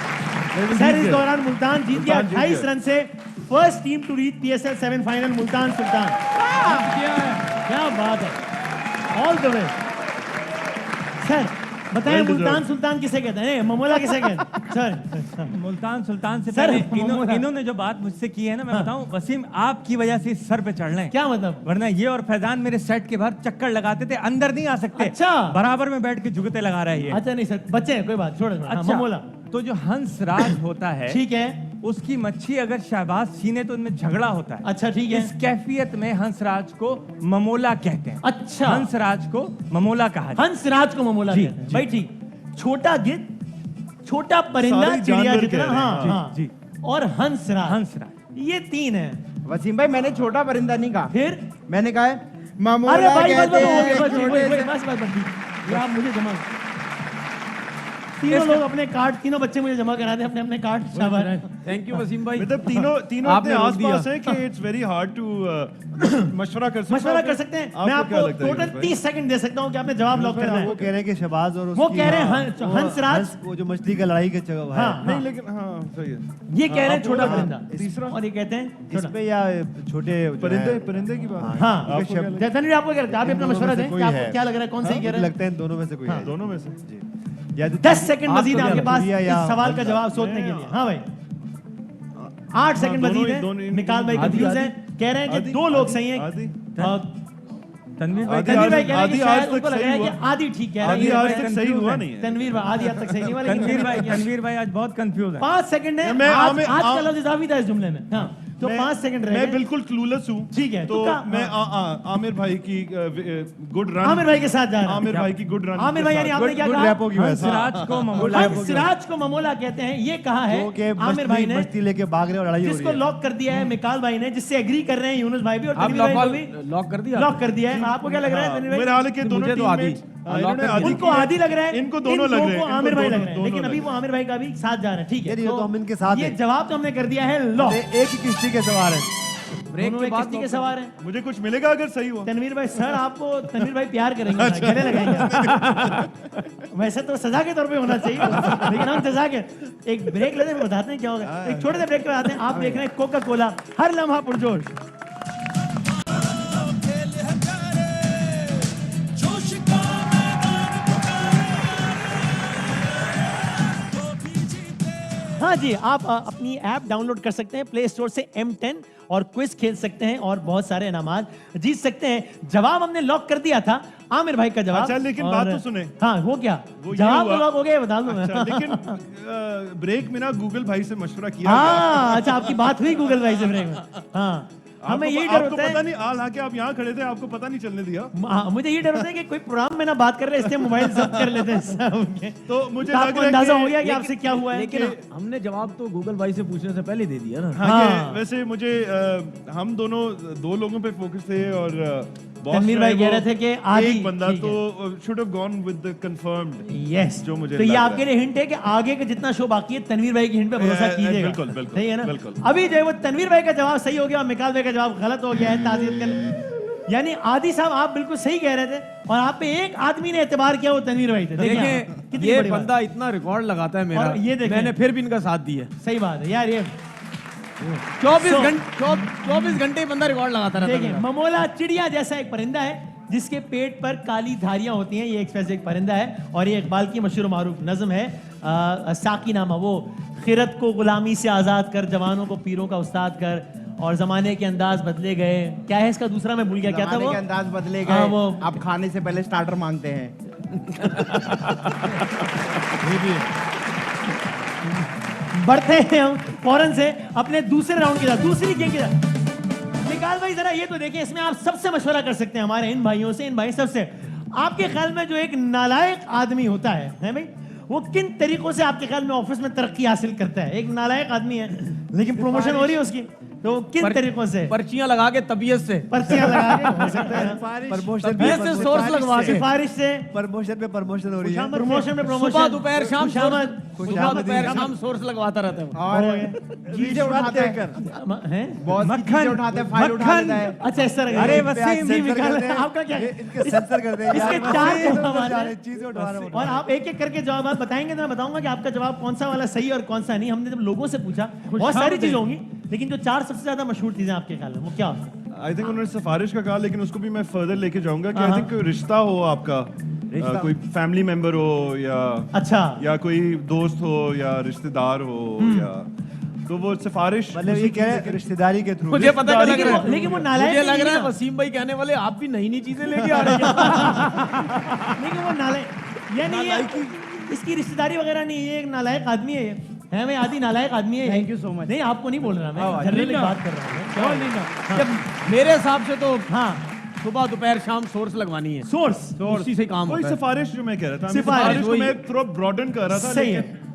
सर इस दौरान मुल्तान जीत गया मुल्तान जीत 28 गया। रन से। First team to reach PSL 7 final Multan Sultan. क्या बात है, ऑल द वे। सर बताएं Well deserved. मुल्तान सुल्तान किसे कहते हैं? ममोला किसे कहते हैं? सर मुल्तान सुल्तान से सर, पहले ममोला। इन्होंने जो बात मुझसे की है ना, मैं बताऊं वसीम, आपकी वजह से इस सर पे चढ़ रहे हैं। क्या मतलब? वरना ये और फैजान मेरे सेट के बाहर चक्कर लगाते थे, अंदर नहीं आ सकते। अच्छा। बराबर में बैठ के जुगते लगा रहा है ये। अच्छा नहीं सर, बच्चे हैं, कोई बात छोड़ो। अच्छा, ममोला तो जो हंसराज होता है, ठीक है। उसकी मच्छी अगर शहबाज छीने तो उनमें झगड़ा होता है। अच्छा ठीक है। इस कैफियत में हंसराज को ममोला कहते हैं। अच्छा, हंसराज को ममोला कहा जाता है। हंसराज को ममोला जी, कहते हैं। जी। भाई ठीक, छोटा गिद्ध, छोटा परिंदा, सारे चिड़िया जानवर जितना, कह रहे हैं। हाँ जी, हाँ, जी। और हंसराज, हंसराज, ये तीन है। वसीम भाई मैंने छोटा परिंदा नहीं कहा, फिर मैंने कहा है अरे मामूला भाई बस कहते बस हो गया, हैं बस छोटे वही, से। बस बस बस ये आप मुझे जमा, तीनों लोग अपने कार्ड, तीनों बच्चे मुझे जमा करा दे अपने अपने कार्ड। शाबाश। थैंक यू वसीम भाई। मतलब तीनों आपने अपने रोक दिया। आसपास है कि इट्स वेरी हार्ड टू मशवरा कर सकते मशवरा कर सकते हैं। मैं आपको टोटल 30 सेकंड दे सकता हूँ कि आपने जवाब लॉक करना वो है। कह रहे हैं कि शहबाज और वो उसकी- कह रहे हैं वो हंसराज, वो जो मछली का लड़ाई के जगह है। हाँ, नहीं लेकिन हाँ सही है। ये कह रहे हैं छोटा हाँ, परिंदा, तीसरा और ये कहते हैं छोटा। इसमें या छोटे जो परिंदे है, परिंदे की बात हाँ, आपको क्या लगता है? जैसा नहीं आपको क्या लगता है? आप भी अपना इन दोनों मशवरा में से दें कोई कि आपको है। क्या लग रहा है, कौन सही कह मुझे रहे हैं? लगता है इन दोनों में से कोई है। दोनों में से जी। या तो 10 सेकंड आपको मजीद क्या आपके लगता पास है? या इस सवाल का हंसराज? जवाब सोचने के लिए। हाँ भाई, 8 सेकंड दोनों मजीद ही- है। दोनों- निकाल भाई आधी- कंफ्यूज है, आधी- कह रहे हैं कि आधी- दो लोग आधी- सही हैं। आधी- तनवीर भाई, आधी- तनवीर भाई कह रहे हैं कि आधी शायद आज तक उनको लग रहा है सही कि हुआ। आधी ठीक कह रहे आधी हैं। आज तक सही हुआ नहीं है। तनवीर भाई आधी आज तक सही नहीं हुआ, लेकिन तनवीर भाई आज बहुत कंफ्यूज है। 5 सेकंड है। मैं- आज आमिर- आज का आम- लफ्ज इजाफी था इस जुमले में। हाँ, तो 5 सेकंड रह मैं गए। बिल्कुल क्लूलेस हूँ। ठीक है, तो तुक्का, मैं हाँ। आमिर भाई की गुड रन, आमिर भाई के साथ जा रहे हैं। आमिर भाई की गुड रन, आमिर भाई यानी आपने क्या कहा? रैपो की वजह से। हंसराज को ममोला हंसराज को ममोला कहते हैं, ये कहा है वो के आमिर भाई ने, मछली लेके भाग रहे और लड़ाई हो रही जिसको है। लॉक कर दिया है मिकाल भाई ने, जिससे एग्री कर रहे हैं यूनुस भाई भी और आप तनवीर भाई को भी लॉक कर दिया? लॉक कर दिया है। आपको क्या लग रहा है तनवीर भाई? मेरे हाल के दोनों मुझे तो आधी। टीममेट्स इन्होंने आधी उनको की है। आधी लग रहा है, इनको दोनों इन लग दो रहे हैं, को इनको आमिर भाई दोनों- लग रहे हैं, दोनों लेकिन लग अभी रहे वो आमिर भाई का भी साथ जा रहे हैं। ठीक है, ये तो हम इनके साथ ये हैं। जवाब तो हमने कर दिया है लॉक। एक ही किश्ती के सवार है। ब्रेक दोनों के एक बाद किस्ती के सवार हैं। मुझे कुछ मिलेगा अगर सही हुआ? तनवीर भाई सर आपको तनवीर भाई प्यार करेंगे ना, गले लगाएंगे। वैसे तो सजा के तौर पे होना चाहिए, लेकिन हम सजा के एक ब्रेक लेते हैं, बताते हैं क्या होगा। एक छोटे से ब्रेक के बाद आते हैं। आप देख रहे हैं कोका कोला, हर लम्हा पुरजोश। हाँ जी, आप अपनी ऐप डाउनलोड कर सकते हैं प्ले स्टोर से M10 और क्विज खेल सकते हैं और बहुत सारे इनामात जीत सकते हैं। जवाब हमने लॉक कर दिया था, आमिर भाई का जवाब। अच्छा, लेकिन और- बात तो सुने। हाँ, वो क्या? वो ये जवाब तो हुआ- लॉक हो गया, बता दूं मैं। अच्छा, लेकिन ब्रेक में ना गूगल भाई से मशवरा किया गया। हाँ, अच्छा आपकी बात हुई गूगल भाई से ब्रेक में। हाँ, हमें यही डर आपको होता पता है। नहीं, हालांकि आप यहाँ खड़े थे, आपको पता नहीं चलने दिया। हाँ, मुझे ये डर होता है कि कोई प्रोग्राम में ना बात कर रहे, इसलिए मोबाइल जब्त कर लेते हैं सबके। तो मुझे तो लग आपको रहा है अंदाजा कि- हो गया कि आपसे क्या हुआ है। लेकिन हमने जवाब तो गूगल भाई से पूछने से पहले दे दिया ना। हाँ, हाँ। ये वैसे मुझे हम दोनों दो लोगों पे फोकस थे और boss तनवीर जो भाई है कह वो रहे थे कि आधी एक बंदा ठीक तो should have gone with the confirmed. Yes, जो मुझे तो ये लग रहा आपके लिए हिंट है कि आगे का जितना शो बाकी है तनवीर भाई की हिंट पे भरोसा कीजिएगा। बिल्कुल, बिल्कुल, सही है ना? बिल्कुल। अभी जो है वो तनवीर भाई का जवाब सही हो गया और मिकाल भाई का जवाब गलत हो गया है। ताज़ियत कर, यानी आदि साहब आप बिल्कुल सही कह रहे थे और आप पे एक आदमी ने एतबार किया, वो तनवीर भाई थे। देखिए देखिए ये बड़ी बात। बंदा इतना रिकॉर्ड लगाता है मेरा, और ये देखें। मैंने फिर भी इनका साथ दिया। सही बात है यार, ये 24 घंटे बंदा रिकॉर्ड लगाता रहता है देखिए, मेरा। ममोला चिड़िया जैसा एक परिंदा है जिसके पेट पर काली धारियां होती हैं। ये एक स्पेसिफिक परिंदा है और ये इकबाल की मशहूर मारूफ नज़म है, साकी नामा। वो खिरत को गुलामी से आज़ाद कर, जवानों को पीरों का उस्ताद कर, और जमाने के अंदाज बदले गए। क्या है इसका दूसरा, मैं भूल गया क्या था जमाने वो? के अंदाज बदले हाँ, गए। वो आप खाने से पहले स्टार्टर मांगते हैं। बढ़ते हैं हम फौरन से अपने दूसरे राउंड की तरफ, दूसरी गेम की तरफ। निकाल भाई जरा ये तो देखिए, इसमें आप सबसे मशवरा कर सकते हैं हमारे इन भाइयों से, इन भाई सबसे। आपके ख्याल में जो एक नालायक आदमी होता है भाई, वो किन तरीकों से आपके ख्याल में ऑफिस में तरक्की हासिल करता है? एक नालायक आदमी है लेकिन प्रमोशन हो रही है उसकी, तो किन तरीकों से? पर्चियां लगा के, तबीयत से, पर्चियां लगा के हो सकता है, प्रमोशन से सोर्स लगवा के, सिफारिश से, प्रमोशन पे प्रमोशन हो रही है, प्रमोशन में प्रमोशन, सुबह दोपहर शाम खुशामद, सुबह दोपहर शाम सोर्स लगवाता रहता है। और चीजें उठाते हैं, हैं? बहुत सी चीजें उठाते हैं, फाइल उठा लेता है। अच्छा इस तरह। अरे वसीम जी आपका क्या है? इनके सेंसर कर देंगे इसके चार जवाब हैं। चीजें उठा रहे हैं। और आप एक एक करके जवाब बताएंगे तो मैं बताऊंगा कि आपका जवाब कौन सा वाला सही है और कौन सा नहीं। हमने जब लोगों से पूछा बहुत सारी चीजें होंगी, लेकिन जो चार सबसे ज्यादा मशहूर चीजें आपके ख्याल में वो क्या होती है? आई थिंक उन्होंने सिफारिश का कहा, लेकिन उसको भी मैं फर्दर लेके जाऊंगा कि आई थिंक कोई रिश्ता हो आपका, कोई फैमिली मेंबर हो या अच्छा, या कोई दोस्त हो या रिश्तेदार हो, या तो वो सिफारिश मतलब ये क्या है, रिश्तेदारी के थ्रू। मुझे पता लग रहा है, लेकिन वो नालायक मुझे लग नहीं रहा है ना। वसीम भाई कहने वाले आप भी नई नई चीजें लेके आ रहे हैं। लेकिन वो नालायक यानी ये इसकी रिश्तेदारी वगैरह नहीं, ये एक नालायक आदमी है, है मैं आदि नालायक आदमी है। Thank you so much. नहीं आपको नहीं बोल रहा मैं, जनरली बात कर रहा हूँ। जब मेरे हिसाब से तो हाँ, सुबह दोपहर शाम सोर्स लगवानी है, सोर्स उसी से काम कोई होता है। सिफारिश जो मैं कह रहा था, सिफारिश, को मैं थोड़ा ब्रॉडन कर रहा था, सही लेकिन है।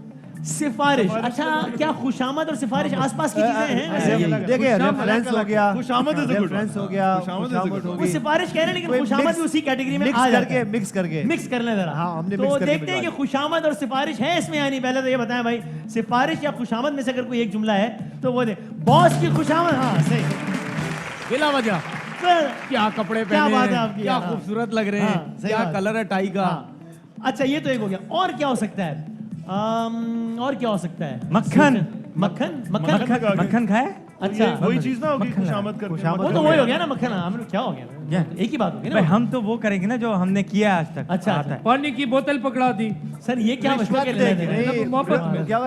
सिफारिश, अच्छा क्या खुशामद और सिफारिश आसपास की चीजें हैं वैसे? देखिए रेफरेंस हो गया, खुशामद is a good one. Reference हो गया, खुशामद is a good खुशामद हो one. वो गई, सिफारिश कह रहे हैं, लेकिन कोई खुशामद mix- भी उसी कैटेगरी में मिक्स आ जाता करके है। मिक्स करके मिक्स कर लें जरा। हाँ, हमने तो mix करके देखते हैं कि भिजवा खुशामद और सिफारिश है इसमें या नहीं। पहले तो ये बताएं भाई, सिफारिश या खुशामद में से अगर कोई एक जुमला है तो वो दे। बॉस की खुशामद, हाँ सही। बिला वजह फिर क्या कपड़े क्या पहने बात है हैं, आपकी, क्या हाँ। खूबसूरत लग रहे हाँ, हैं, सही क्या बात। कलर है टाई का। हाँ। अच्छा ये तो एक हो गया, और क्या हो सकता है? और क्या हो सकता है? मक्खन। मक्खन, मक्खन, मक्खन खाए? अच्छा वही चीज ना होगी खुशामद करके। वो तो वही हो गया ना मक्खन। हम लोग क्या हो गया, एक ही बात होगी भाई ना। हम तो वो करेंगे ना जो हमने किया आज तक। अच्छा, आता है। पानी की बोतल पकड़ा दी। सर ये क्या मशवरा के रिश्वत लिए दे दे रहे हैं? के, मोहब्बत में। क्या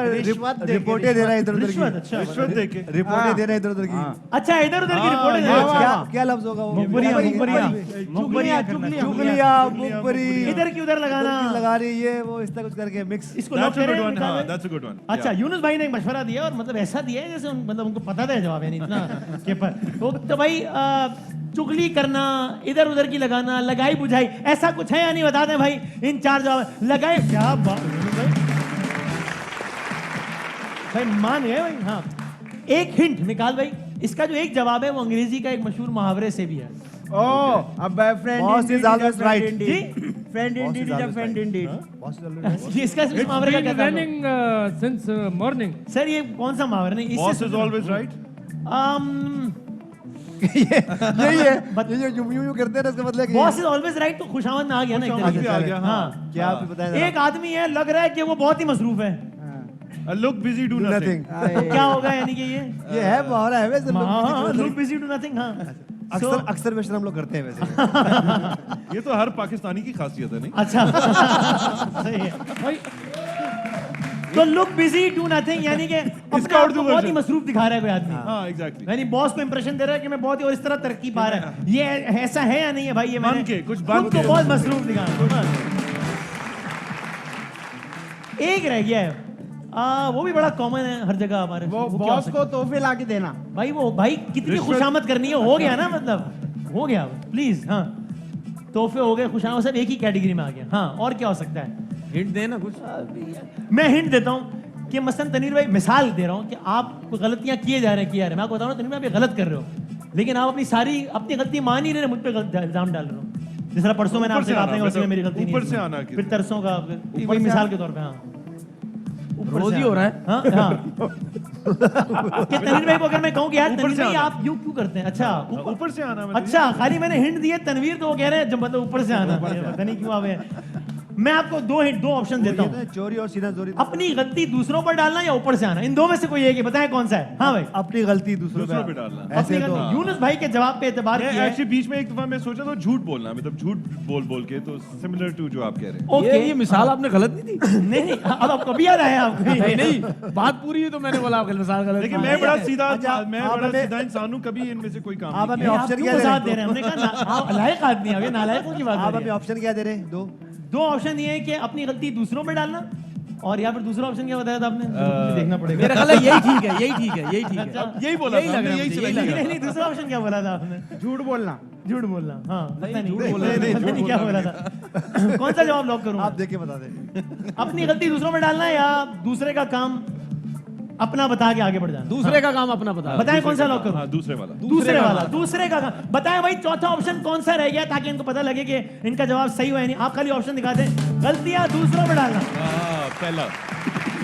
रिपोर्टें दे रहा है इधर उधर रिश्वत, की, अच्छा रिश्वत देके रिपोर्टें दे रहा है इधर उधर की। अच्छा इधर उधर की रिपोर्टें दे रहे हो। क्या क्या लफ्ज होगा वो? मुखबरियां, मुखबरियां। मुखबरियां, चुगलियां, मुखबरी, इधर की उधर लगाना, लगा रही है वो, इस तरह कुछ करके मिक्स। इसको लॉक That's a करें good one. निकाल हाँ, दें? that's a good one. अच्छा Yeah. यूनुस भाई ने एक मशवरा दिया और मतलब ऐसा दिया है जैसे मतलब उनको पता था जवाब, यानी इतना के पर तो भाई चुगली करना, इधर उधर की लगाना, लगाई बुझाई, ऐसा कुछ है या नहीं? बता दें भाई इन चार जवाब। लगाई, क्या बात भाई मान गए भाई। हाँ एक हिंट निकाल भाई, इसका जो एक जवाब है वो अंग्रेजी का एक मशहूर मुहावरे से भी है। ओह अब friend Boss is always right. Friend indeed is a friend indeed. जी, इसका इस मुहावरे का क्या It's ताल्लुक? raining since morning. सर ये कौन सा मुहावरा? नहीं Boss is always right. यही है, ये जो यूं यूं करते हैं ना, इसका मतलब है कि बॉस इज ऑलवेज राइट, तो खुशामद में आ गया ना एक खुशामद तरीके भी से। आ गया, हाँ। हाँ क्या आप बताएं जरा? एक आदमी है, लग रहा है कि वो बहुत ही मसरूफ है, Look busy, do nothing. Nothing. तो क्या होगा? यानी कि ये है मुहावरा है वैसे, लुक बिजी डू नथिंग। हाँ अक्सर अक्सर वैसे हम लोग करते हैं वैसे। ये तो हर पाकिस्तानी की खासियत है, नहीं? अच्छा सही है भाई। तो लुक बिजी डू नथिंग यानी कि अपने आप को बहुत ही मसरूफ दिखा रहा है कोई आदमी। हाँ, exactly. यानी बॉस को इंप्रेशन दे रहा है कि मैं बहुत ही, और इस तरह तरक्की पा रहा है। ये ऐसा है या नहीं है भाई? ये बन मैंने के, कुछ खुद बन को के। बहुत मसरूफ दिखाना। एक रह गया है, वो भी बड़ा कॉमन है हर जगह हमारे। वो क्या हो बॉस सकता को तोहफे ला के देना। है? भाई वो भाई कितनी खुशामद करनी है, हो गया ना, मतलब हो गया प्लीज। हाँ तोहफे हो गए, खुशामद सब एक ही कैटेगरी में आ गया। हाँ और क्या हो सकता है? हिंट दे ना कुछ। मैं हिंट देता हूँ कि मसलन तनीर भाई, मिसाल दे रहा हूँ कि आप गलतियां किए जा रहे हैं, मैं आपको बता रहा हूँ तनीर भाई आप ये गलत कर रहे हो, लेकिन आप अपनी गलती मान ही नहीं रहे, मुझ पर इल्जाम डाल रहे हो। जिस तरह परसों मैंने ऊपर आपसे से कहा आना, था कि उसमें मेरी गलती नहीं है, ऊपर से आना कि- फिर तरसों का वही मिसाल के तौर पे। हाँ ऊपर रोज से ही हो आना। रहा है। हाँ हाँ कि तनीर भाई को अगर मैं कहूँ कि यार ऊपर तनीर से भाई आना। आप यूं क्यों करते हैं? अच्छा ऊपर से आना, मतलब अच्छा खाली मैंने हिंट दिए, तनवीर तो वो कह रहे हैं जब मतलब ऊपर से आना, पता नहीं क्यों आवे। मैं आपको दो ऑप्शन देता हूँ, चोरी और सीना चोरी। अपनी गलती दूसरों पर डालना या ऊपर से आना, इन दो में से कोई एक है, बताएं कौन सा है? हाँ भाई अपनी गलती दूसरों दूसरों पे डालना। अपनी ऐसे तो गलती। यूनुस भाई के जवाब पे एतबार किया है। एक्चुअली बीच में एक दफा मैं सोचा था झूठ बोलना, मतलब झूठ बोल के, तो सिमिलर टू जो आप कह रहे हैं। ओके ये मिसाल आपने गलत नहीं दी। नहीं अब आप कभी याद आया आपको? नहीं बात पूरी हुई तो मैंने बोला आपके मिसाल गलत। लेकिन मैं बड़ा सीधा अच्छा, मैं आप बड़ा हमें- सीधा इंसान हूँ, कभी इनमें से कोई काम आप नहीं हमें किया। आप ऑप्शन क्यों क्या दे साथ रहे दे रहे हैं? हमने कहा नालायक आदमी है, अभी नालायकों की बात आप कर हमें रहे हैं। ऑप्शन क्या दे रहे हैं? दो दो ऑप्शन ये है कि अपनी गलती दूसरों में डालना, और या फिर दूसरा ऑप्शन क्या बताया था आपने? मुझे देखना पड़ेगा। मेरा ख्याल है यही ठीक है, यही ठीक है, यही ठीक है। यही बोला था, हमने यही चला नहीं नहीं, दूसरा ऑप्शन क्या बोला था आपने? झूठ बोलना। झूठ बोलना, हाँ पता नहीं पता नहीं क्या बोला था। कौन सा जवाब लॉक करूं? आप देख के बता दें। अपनी गलती दूसरों में डालना या दूसरे का काम अपना बता के आगे बढ़ जाना? दूसरे का काम अपना बता। बताएं कौन सा लॉक करूं? हाँ, दूसरे वाला। दूसरे का काम बताएं भाई। चौथा ऑप्शन कौन सा रह गया, ताकि इनको पता लगे कि इनका जवाब सही हुआ है नहीं। आप खाली ऑप्शन दिखा दें, गलतियां दूसरों में डालना। पहला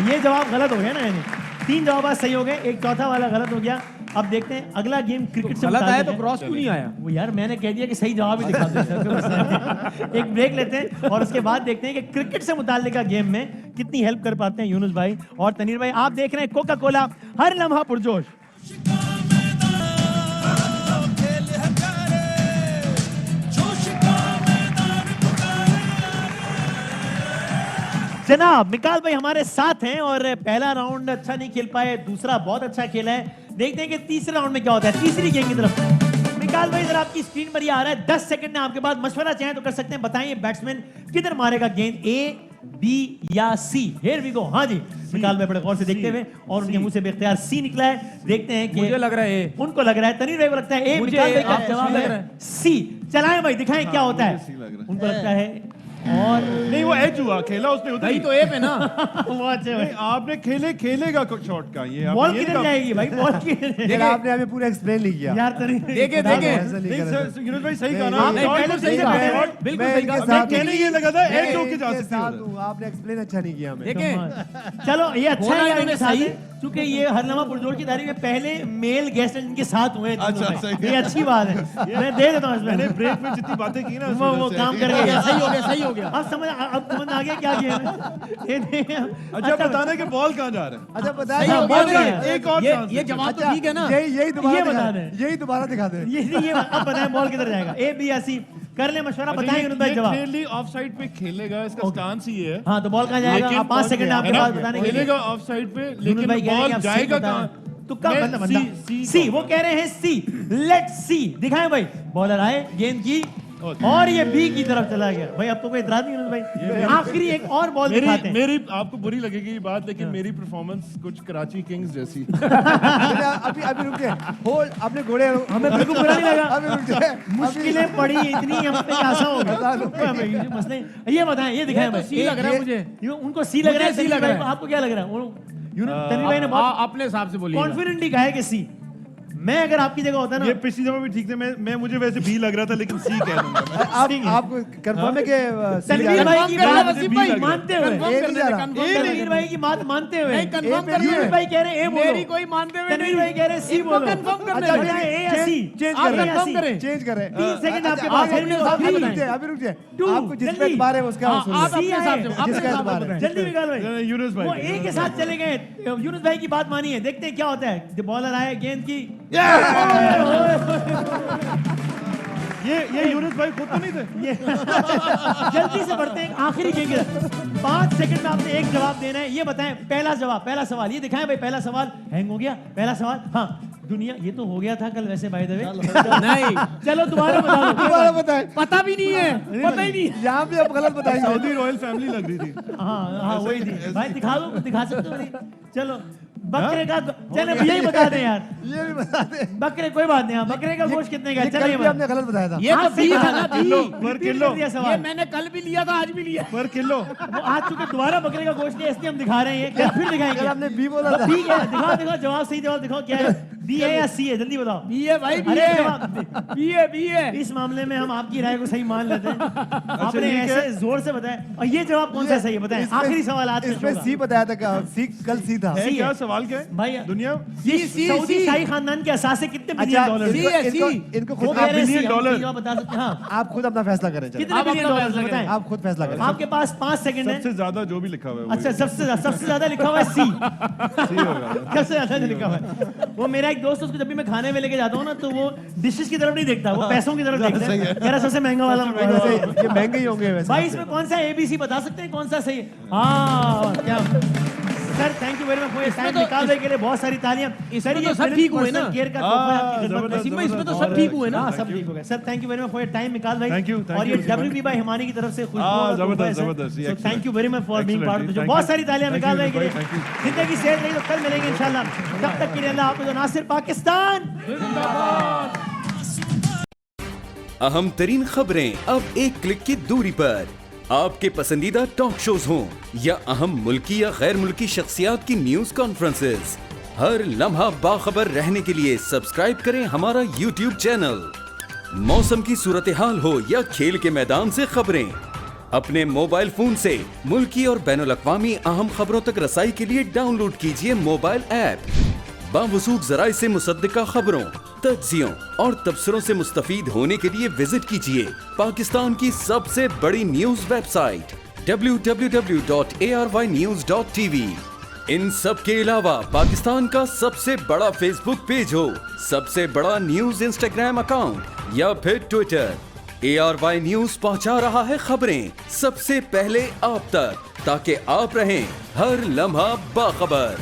ये जवाब गलत हो गया ना, यानी 3 जवाब आज सही हो गए, एक चौथा वाला गलत हो गया। अब देखते हैं अगला गेम क्रिकेट से गलत आया मुताल्लिक तो है। क्रॉस क्यों नहीं आया? वो यार मैंने कह दिया कि सही जवाब ही दिखा दो। एक ब्रेक लेते हैं और उसके बाद देखते हैं कि क्रिकेट से मुताल्लिक गेम में कितनी हेल्प कर पाते हैं यूनुस भाई और तनीर भाई। आप देख रहे हैं कोका कोला, हर लम्हा पुरजोश। जनाब मिकाल भाई हमारे साथ हैं और पहला राउंड अच्छा नहीं खेल पाए, दूसरा बहुत अच्छा खेला है। देखते हैं कि तीसरे राउंड में क्या होता है, तीसरी गेम की तरफ। मिकाल भाई इधर आपकी स्क्रीन पर ये आ रहा है, 10 सेकंड में आपके पास मशवरा चाहें तो कर सकते हैं। बताइए बैट्समैन किधर मारेगा गेंद, ए बी या सी? Here we go. हाँ जी मिकाल भाई बड़े गौर से देखते हुए, और उनके मुंह से बेख्तियार सी निकला है। देखते हैं कि मुझे लग रहा है ए। उनको लग रहा है, तनीर भाई को लगता है ए, मुझे मिकाल भाई आप का जवाब जवाब लग रहा है है सी। चलाएं भाई, दिखाएं क्या होता है। सी लग रहा है। उनको लगता है और नहीं, वो एज हुआ, खेला उसने उधर सही ही। तो ए पे ना। वो अच्छे भाई। नहीं, आपने खेलेगा शॉट का ये आप बॉल ये किधर नहीं जाएगी भाई, बॉल किधर लेकिन आपने हमें पूरा एक्सप्लेन नहीं किया। यार तनी देखे ऐसा नहीं नहीं, करना। सर, यूनुस भाई सही कहा ना। आप शॉट पहले को सही सही से कहा। बैठे हैं। शॉट बिल्कुल मैं सही इनके कहा। साथ कहने ये लगा था एज होके जा इनके सकती साथ है। हूँ, आपने एक्सप्लेन अच्छा नहीं किया हमें। देखें चलो ये अच्छा बोला है इन्होंने इनके साथ सही। है, क्योंकि ये हरनमा पुरजोर की तारीफ में पहले मेल गेस्ट जिनके साथ हुए हैं दोनों अच्छा, में। सही। ये अच्छी बात है, मैं दे देता हूँ मैंने इसमें। ब्रेक में जितनी बातें की ना उस वो वजह से। काम कर गया, सही हो गया, सही हो गया। अब समझ आ गया क्या किया है। ये देखें। अच्छा बताना कि बॉल कहाँ जा रहा है। अच्छा सही बताइए हो बॉल गया। गया। एक और ये chance ये देते जवाब तो अच्छा, ठीक है ना। यही दोबारा ये दिखा बता दें। दें। यही दोबारा दिखा दें। ये अब बताएं बॉल किधर जाएगा, ए बी या सी? कर ले मशवरा, बताएं यूनुस भाई जवाब। क्लियरली ऑफ साइड पे खेलेगा, इसका स्टांस ही है। हाँ तो बॉल कहाँ जाएगा? लेकिन आप 5 सेकंड आपके है ना? पास बताने के लिए। खेलेगा ऑफ साइड पे, यूनुस लेकिन भाई कह रहे हैं बॉल कि आप सी जाएगा बता रहे कहाँ? हैं। तुक्का मैं बंदा सी सी, वो कह रहे हैं सी। लेट्स सी, दिखाएं भाई। बॉलर आए, गेंद की और ये बी की तरफ चला गया। भाई अब तो कोई इतराज नहीं यूनुस भाई। आखिरी एक और बॉल दिखाते हैं। मेरी आपको बुरी लगेगी ये बात, लेकिन मेरी परफॉर्मेंस कुछ कराची किंग्स जैसी। अभी अभी रुक जाए। होल्ड, आपने घोड़े हमें बिल्कुल बुरा नहीं लगा। अभी रुक जाए। मुश्किलें पड़ी इतनी, हम पे आशा हो गई मसले। ये बताएं, ये दिखाएं भाई। सी लग रहा है मुझे। उनको सी लग रहा है, मुझे सी तनवीर लग भाई रहा को है। आपको क्या लग रहा है? तनवीर भाई ने बहुत अपने हिसाब से बोलिए। कॉन्फिडेंटली कहा है कि सी। मैं अगर आपकी जगह होता ना, ये पिछली दफा भी ठीक थे, मैं मुझे वैसे बी लग रहा था, लेकिन सी कह दूंगा। आप कंफर्म है कि तनवीर भाई की करना बात वसीम भाई, मानते हुए, ए भी जा रहा। तनवीर भाई की बात मानते हुए, नहीं, confirm करना यूनुस है। भाई कह रहे हैं ए बोलो, मेरी कोई मानते हुए तनवीर नहीं। भाई कह रहे हैं सी इनको बोलो। confirm करना अच्छा है। भैया ए या सी? चेंज आप कर ए या रहे सी? हैं। चेंज करें। 3 सेकंड आपके अच्छा, पास है। अभी रुक जाए, अभी रुक जाए। आपको जिस पे बार है उसका हाँ, सुन आप लें। अपने हिसाब से, अपने जिसका हिसाब से एतबार है। बताएं। जल्दी निकाल भाई। यूनुस वो भाई ए के साथ चले गए। यूनुस भाई की बात मानिए, देखते हैं क्या होता है। जब बॉलर आए, गेंद की ये यूनुस भाई खुद तो नहीं थे। ये जल्दी से बढ़ते हैं आखिरी गेम की तरफ। 5 सेकंड में आपने एक जवाब देना है। ये बताएं पहला जवाब, पहला सवाल ये दिखाएं भाई। पहला सवाल हैंग हो गया। पहला सवाल, हाँ दुनिया, ये तो हो गया था कल वैसे बाय द वे। नहीं, चलो दोबारा बताओ। दोबारा बताएं। पता भी नहीं है, पता ही नहीं। यहाँ पे आप गलत बताएंगे। सऊदी रॉयल फैमिली लग रही थी। हाँ वही थी भाई। दिखा दो, दिखा सकते हो नहीं? चलो बकरे का, चले यही बता दें यार। ये भी बता दें। बकरे कोई बात नहीं। हाँ, बकरे का गोश्त कितने का है? ये कल चलिए भी आपने गलत बताया था। ये तो बी था ना, बी। पर किलो दिया ये सवाल। मैंने कल भी लिया था, आज भी लिया। पर किलो। वो आज चुके दोबारा बकरे का गोश्त नहीं है, इसलिए हम दिखा रहे हैं। कल फिर कल दिखाएंगे। आपने बी बोला था। बी क्या है? दिखाओ दिखाओ जवाब, सही जवाब दिखाओ क्या है। बी है या सी है? जल्दी बताओ। बी है भाई, बी अरे है, जवाब बी है, बी है। इस मामले में हम आपकी राय को सही मान लेते हैं। आपने ठीक है। ऐसे जोर से बताया। और ये जवाब कौन सा सही है बताएं? इसमें- आखिरी सवाल आज का इसमें शो सी का। बताया था क्या? सी कल सी था। है सी क्या है। सवाल क्या है? भाई दुनिया ये सी, सऊदी सी। शाही खानदान के असासे कितने अच्छा, बिलियन डॉलर? सी है, इनको सी। इनको वो खुद कह रहे हैं बिलियन सी, हम डॉलर। सही जवाब बता सकते हैं। हाँ आप खुद अपना फैसला करें। चलिए कितने आप बिलियन अपना डॉलर फैसला बताएं? आप खुद फैसला करें। आपके पास 5 सेकंड है। सबसे ज्यादा जो भी लिखा हुआ है अच्छा सबसे ज्यादा लिखा हुआ है सी। सी होगा। सबसे ज्यादा जो लिखा हुआ है वो मेरा एक दोस्त, उसको जब भी मैं खाने में लेके जाता हूँ ना, तो वो डिशेस की तरफ नहीं देखता, वो पैसों की तरफ देखता है। कह रहा सबसे महंगा वाला वैसे ये महंगे ही होंगे वैसे। भाई इसमें कौन सा एबीसी बता सकते हैं? कौन सा सही है? हाँ क्या sir thank you very much for time निकालने के लिए बहुत सारी तालियां। सर ये सब ठीक हुए ना, केयर का तोहफा है आपकी खिदमत में। नसीम भाई इसमें तो सब ठीक हुए ना। हाँ सब ठीक हो गए sir. Thank you very much for time निकाल भाई। Thank you, और ये Mr. डब्ल्यूबी बाय हिमानी की तरफ से जबरदस्त, जबरदस्त, thank you very much for being part of the show. बहुत सारी तालियां निकालने के लिए। जिंदगी सेहत रही तो कल मिलेंगे इंशाल्लाह। तब तक के लिए अल्लाह हाफिज़। नासिर पाकिस्तान अहम तरीन खबरें अब एक क्लिक की दूरी पर। आपके पसंदीदा टॉक शोज हों या अहम मुल्की या गैर मुल्की शख्सियात की न्यूज कॉन्फ्रेंसेस, हर लम्हा बाखबर रहने के लिए सब्सक्राइब करें हमारा YouTube चैनल। मौसम की सूरत हाल हो या खेल के मैदान से खबरें, अपने मोबाइल फोन से मुल्की और बैनुल-अक़वामी अहम खबरों तक रसाई के लिए डाउनलोड कीजिए मोबाइल ऐप। बावसूख ज़राए से मुसद्दिका खबरों, तज्ज़ियों और तबसरों से मुस्तफ़ीद होने के लिए विजिट कीजिए पाकिस्तान की सबसे बड़ी न्यूज वेबसाइट www.arYnews.tv। इन सब के अलावा पाकिस्तान का सबसे बड़ा फेसबुक पेज हो, सबसे बड़ा न्यूज इंस्टाग्राम अकाउंट या फिर ट्विटर, ARY न्यूज पहुंचा रहा है खबरें सबसे पहले आप तक, ताकि आप रहें हर लम्हा बाखबर।